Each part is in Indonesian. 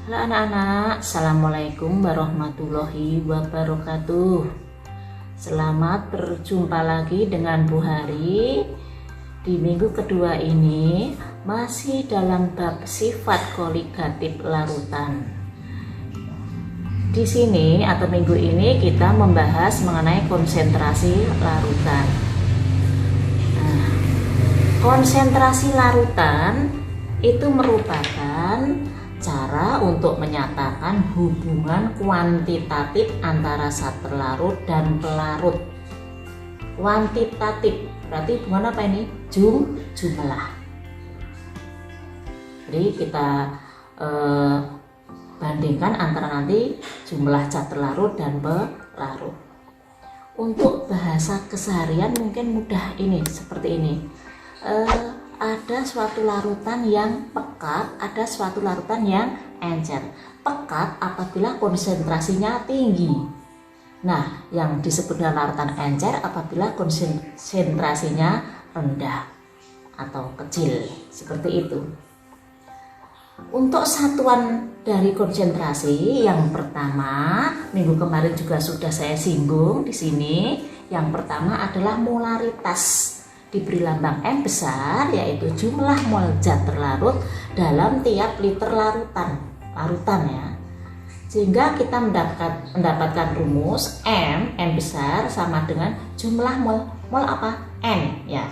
Halo anak-anak, Assalamualaikum warahmatullahi wabarakatuh. Selamat berjumpa lagi dengan Bu Hari. Di minggu kedua ini masih dalam bab sifat koligatif larutan. Di sini atau minggu ini kita membahas mengenai konsentrasi larutan. Nah, konsentrasi larutan itu merupakan cara untuk menyatakan hubungan kuantitatif antara zat terlarut dan pelarut. Kuantitatif berarti hubungan apa ini? Jumlah. Jadi kita bandingkan antara nanti jumlah zat terlarut dan pelarut. Untuk bahasa keseharian mungkin mudah ini seperti ini. Ada suatu larutan yang pekat, ada suatu larutan yang encer. Pekat apabila konsentrasinya tinggi. Nah, yang disebut dengan larutan encer apabila konsentrasinya rendah atau kecil, seperti itu. Untuk satuan dari konsentrasi yang pertama, minggu kemarin juga sudah saya singgung di sini. Yang pertama adalah molaritas. Diberi lambang M besar, yaitu jumlah mol zat terlarut dalam tiap liter larutan ya. Sehingga kita mendapatkan rumus M besar sama dengan jumlah mol apa? N ya.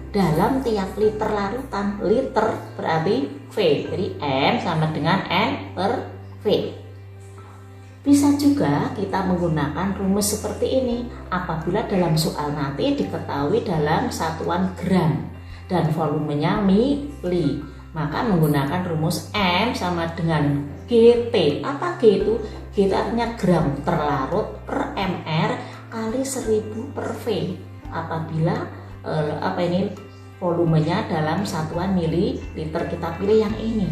Dalam tiap liter larutan, liter berarti V, jadi M sama dengan N per V. Bisa juga kita menggunakan rumus seperti ini apabila dalam soal nanti diketahui dalam satuan gram dan volumenya mili. Maka menggunakan rumus M sama dengan GT. Apa G itu? G itu artinya gram terlarut per mR kali 1000 per V. Apabila volumenya dalam satuan mililiter, kita pilih yang ini.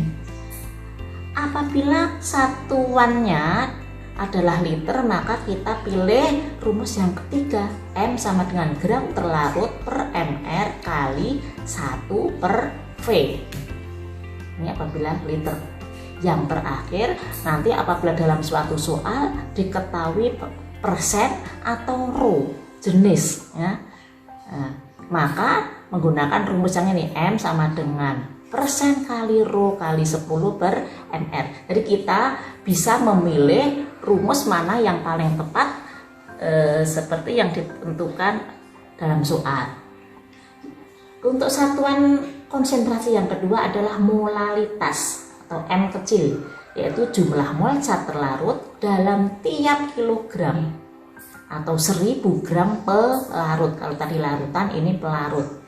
Apabila satuannya adalah liter, maka kita pilih rumus yang ketiga, M sama dengan gram terlarut per mR kali 1 per V. Ini apabila liter. Yang terakhir, nanti apabila dalam suatu soal diketahui persen atau row, jenis ya, maka menggunakan rumus yang ini, M sama dengan persen kali row kali 10 per mR. Jadi kita bisa memilih rumus mana yang paling tepat seperti yang ditentukan dalam soal. Untuk satuan konsentrasi yang kedua adalah molalitas atau M kecil, yaitu jumlah mol zat terlarut dalam tiap kilogram atau 1000 gram pelarut. Kalau tadi larutan, ini pelarut.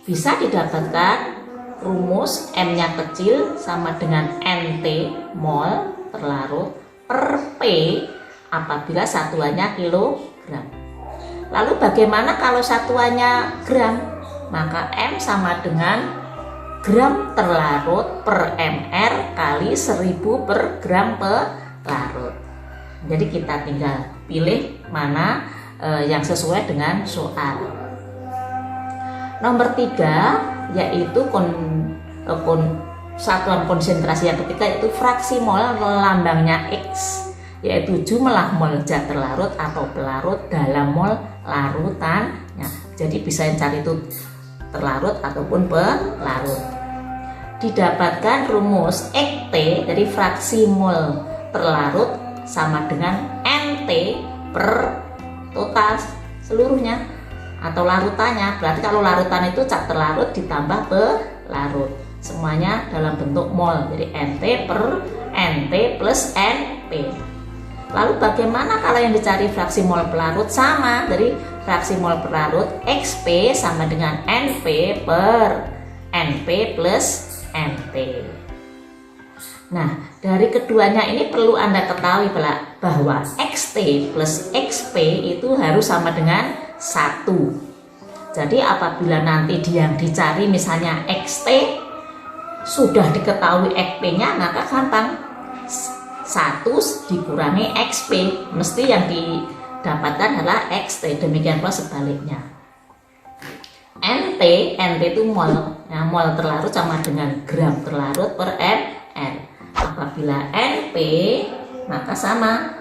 Bisa didapatkan rumus M-nya kecil sama dengan NT mol terlarut per P apabila satuannya kilogram. Lalu bagaimana kalau satuannya gram? Maka M sama dengan gram terlarut per mR kali 1000 per gram pelarut. Jadi kita tinggal pilih mana yang sesuai dengan soal. Nomor 3 yaitu satuan konsentrasi yang ketiga, yaitu fraksi mol, lambangnya X, yaitu jumlah mol zat terlarut atau pelarut dalam mol larutannya. Jadi bisa cari itu terlarut ataupun pelarut. Didapatkan rumus XT, jadi fraksi mol terlarut sama dengan NT per total seluruhnya atau larutannya. Berarti kalau larutan itu zat terlarut ditambah pelarut, semuanya dalam bentuk mol, jadi NT per NT plus NP. Lalu bagaimana kalau yang dicari fraksi mol pelarut? Sama, jadi fraksi mol pelarut XP sama dengan NP per NP plus NT. Nah, dari keduanya ini perlu Anda ketahui bahwa XT plus XP itu harus sama dengan 1. Jadi apabila nanti yang dicari misalnya XT sudah diketahui XP-nya, maka gampang, 1 dikurangi XP, mesti yang didapatkan adalah XT. Demikian pula sebaliknya. NT itu mol, nah, mol terlarut sama dengan gram terlarut per mR. Apabila NP maka sama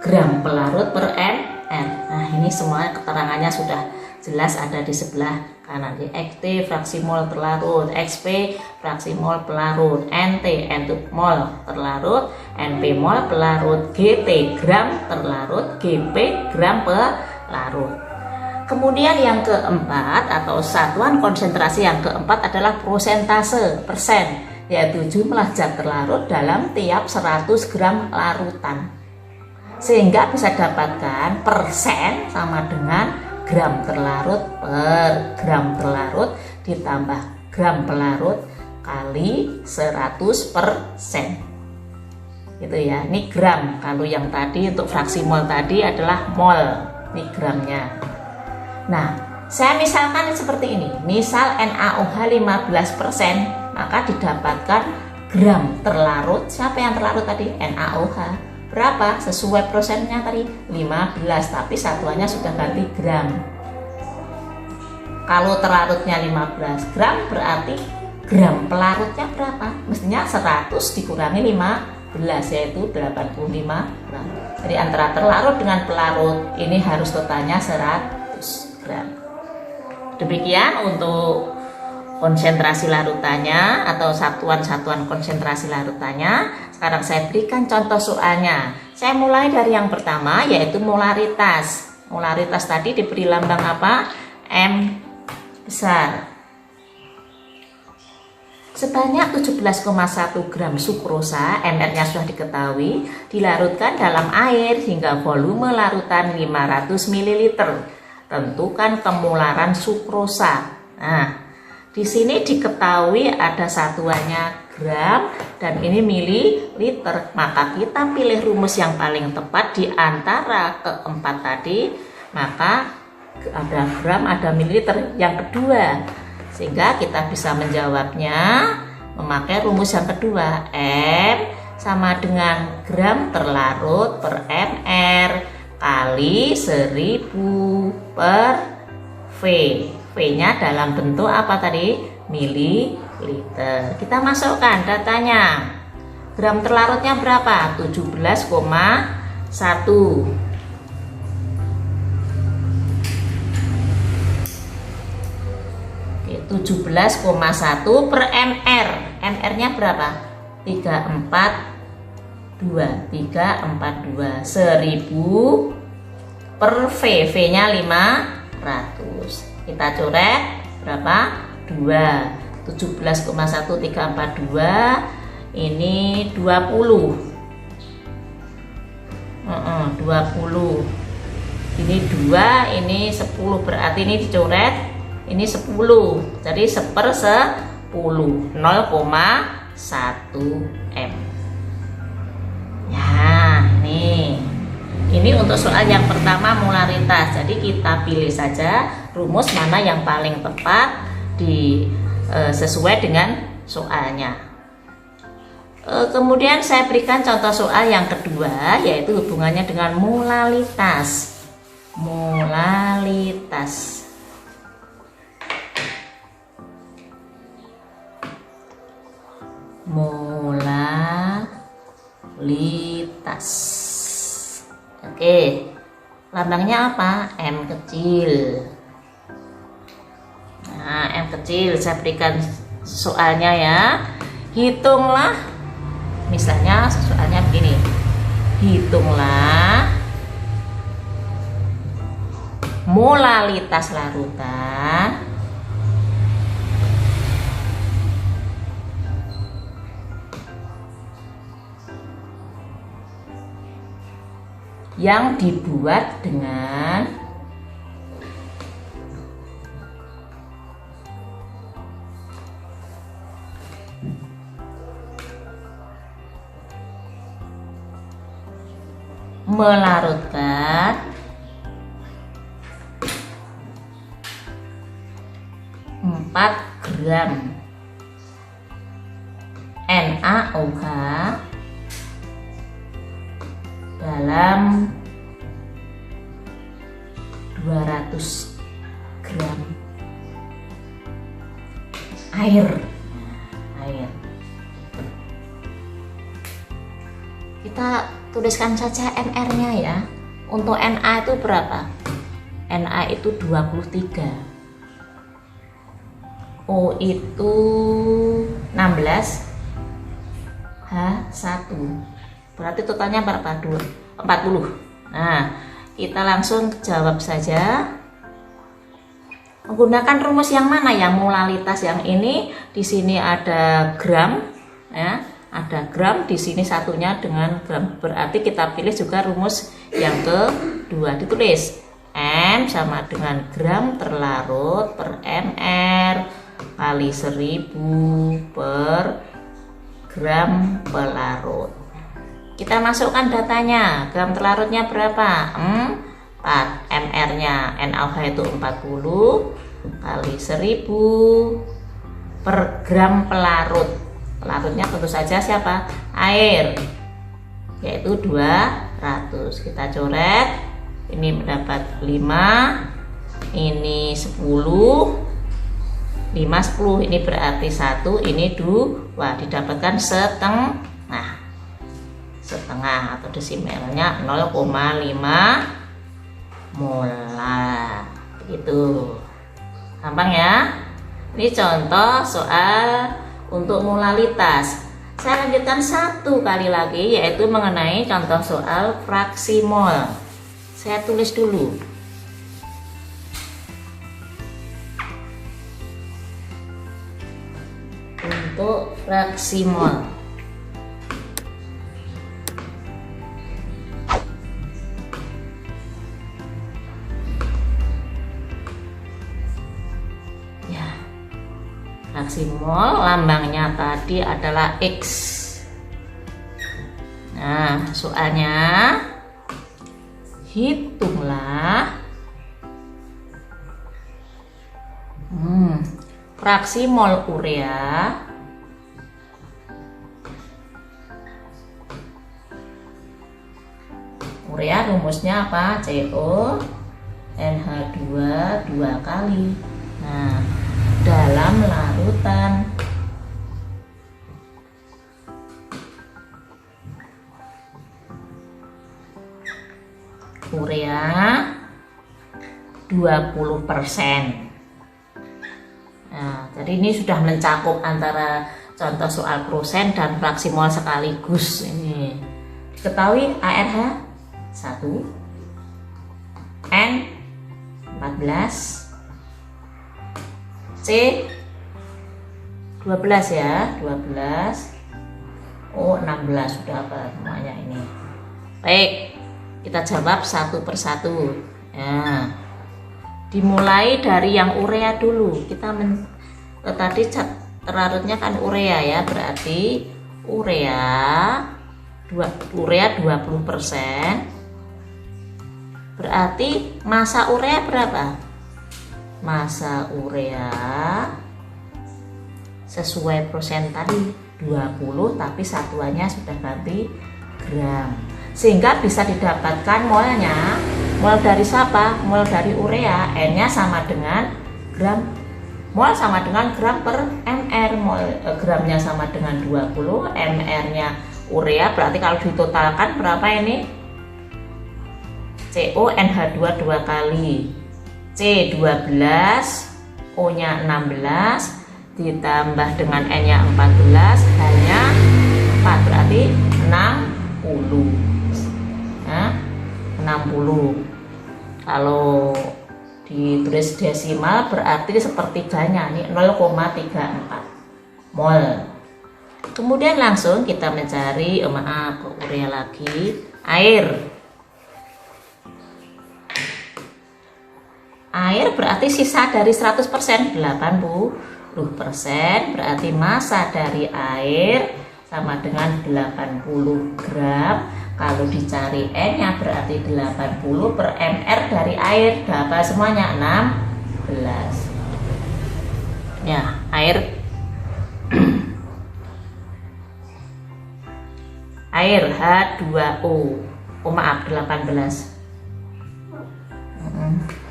gram pelarut per ml. Nah, ini semua keterangannya sudah jelas ada di sebelah kanan. XT fraksi mol terlarut, XP fraksi mol pelarut, NT mol terlarut, NP mol pelarut, GT gram terlarut, GP gram pelarut. Kemudian yang keempat atau satuan konsentrasi yang keempat adalah prosentase persen, yaitu jumlah zat terlarut dalam tiap 100 gram larutan. Sehingga bisa dapatkan persen sama dengan gram terlarut per gram terlarut ditambah gram pelarut kali 100%. Gitu ya. Ini gram. Kalau yang tadi untuk fraksi mol tadi adalah mol. Ini gramnya. Nah, saya misalkan seperti ini. Misal NaOH 15%, maka didapatkan gram terlarut. Siapa yang terlarut tadi? NaOH. Berapa? Sesuai persennya tadi 15, tapi satuannya sudah ganti gram. Kalau terlarutnya 15 gram, berarti gram pelarutnya berapa? Mestinya 100 dikurangi 15, yaitu 85 gram. Jadi antara terlarut dengan pelarut ini harus totalnya 100 gram. Demikian untuk konsentrasi larutannya atau satuan-satuan konsentrasi larutannya. Sekarang saya berikan contoh soalnya. Saya mulai dari yang pertama, yaitu molaritas. Molaritas tadi diberi lambang apa? M besar. Sebanyak 17,1 gram sukrosa, NR-nya sudah diketahui, dilarutkan dalam air hingga volume larutan 500 ml. Tentukan kemolaran sukrosa. Nah, di sini diketahui ada satuannya gram dan ini mililiter. Maka kita pilih rumus yang paling tepat di antara keempat tadi. Maka ada gram, ada mililiter yang kedua. Sehingga kita bisa menjawabnya memakai rumus yang kedua. M sama dengan gram terlarut per mR kali 1000 per V. V-nya dalam bentuk apa tadi? Mililiter. Kita masukkan datanya. Gram terlarutnya berapa? 17,1. 17,1 per mR. mR-nya berapa? 342. 1000 per V. V-nya 500. Kita coret berapa? 2. 17,1 342 ini 20. 20. Ini 2, ini 10, berarti ini dicoret. Ini 10. Jadi 1/10, 0,1 M. Ya, nih. Ini untuk soal yang pertama molaritas. Jadi kita pilih saja rumus mana yang paling tepat sesuai dengan soalnya. Kemudian saya berikan contoh soal yang kedua, yaitu hubungannya dengan molalitas. Molalitas. Oke, lambangnya apa? M kecil. Nah, M kecil saya berikan soalnya ya. Hitunglah, misalnya soalnya begini. Hitunglah molalitas larutan yang dibuat dengan melarutkan 4 gram NaOH dalam 200 gram air. kita tuliskan saja MR-nya ya. Untuk Na itu berapa? Na itu 23. O itu 16. H1. Berarti totalnya berapa? 40. Nah, kita langsung jawab saja. Menggunakan rumus yang mana? Yang molalitas yang ini. Di sini ada gram ya. Ada gram, di sini satunya dengan gram. Berarti kita pilih juga rumus yang kedua. Ditulis M sama dengan gram terlarut per mR kali 1000 per gram pelarut. Kita masukkan datanya. Gram terlarutnya berapa? 4. mR-nya NaOH itu 40 kali 1000 per gram pelarut. Pelarutnya tentu saja siapa? Air, yaitu 200. Kita coret. Ini mendapat 5, ini 10, 5 10. Ini berarti 1, ini 2. Didapatkan setengah. Setengah atau desimalnya 0,5 molar. Begitu. Gampang ya? Ini contoh soal untuk molalitas. Saya lanjutkan satu kali lagi, yaitu mengenai contoh soal fraksi mol. Saya tulis dulu. Untuk fraksi mol. Fraksi mol lambangnya tadi adalah X. Nah, soalnya hitunglah fraksi mol urea rumusnya apa? CO NH2 2 kali. Nah, dalam larutan urea 20%. Nah, jadi ini sudah mencakup antara contoh soal prosen dan fraksi mol sekaligus. Ini diketahui ARH 1, N 14, C 12 ya, 12, O 16. Sudah apa semuanya ini? Baik, kita jawab satu persatu ya. Dimulai dari yang urea dulu. Kita tadi terlarutnya kan urea ya, berarti urea 20%. Berarti massa urea berapa? Massa urea sesuai persen tadi 20, tapi satuannya sudah ganti gram, sehingga bisa didapatkan molnya. Mol dari siapa? Mol dari urea. N nya sama dengan gram, mol sama dengan gram per mR. Gramnya sama dengan 20, mR nya urea. Berarti kalau ditotalkan berapa ini? CO NH2 2 kali, C 12, O nya 16, ditambah dengan N nya 14, H nya 4, berarti 60. Nah, 60. Kalau ditulis desimal berarti sepertiganya, ini 0,34 mol. Kemudian langsung kita mencari, urea lagi, air. Air berarti sisa dari 100%, 80%, berarti massa dari air sama dengan 80 gram. Kalau dicari N nya berarti 80 per mR dari air. Dapat semuanya 16. Ya, air air H2O. Maaf, 18.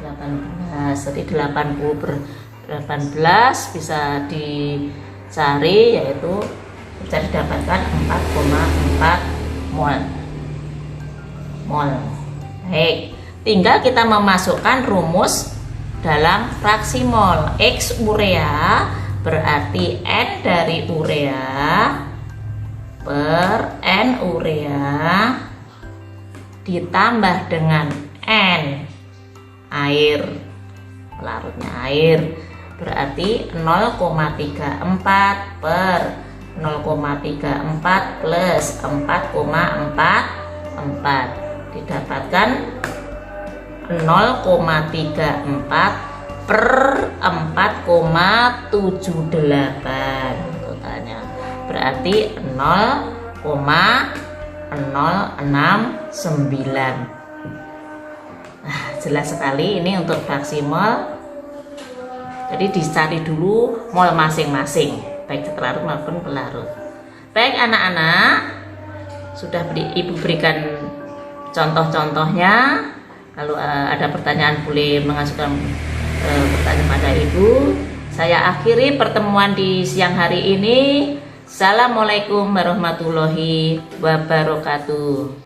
18. Jadi 80 per 18 bisa dicari, yaitu bisa didapatkan 4,4 mol. Baik, tinggal kita memasukkan rumus dalam fraksi mol. X urea berarti N dari urea per N urea ditambah dengan N air, pelarutnya air, berarti 0,34 per 0,34 plus 4,44 didapatkan 0,34 per 4,78 totalnya, berarti 0,069. Nah, jelas sekali ini untuk fraksi mol. Jadi dicari dulu mol masing-masing, baik terlarut maupun pelarut. Baik anak-anak, sudah Ibu berikan contoh-contohnya. Kalau ada pertanyaan boleh mengajukan pertanyaan pada Ibu. Saya akhiri pertemuan di siang hari ini. Assalamualaikum warahmatullahi wabarakatuh.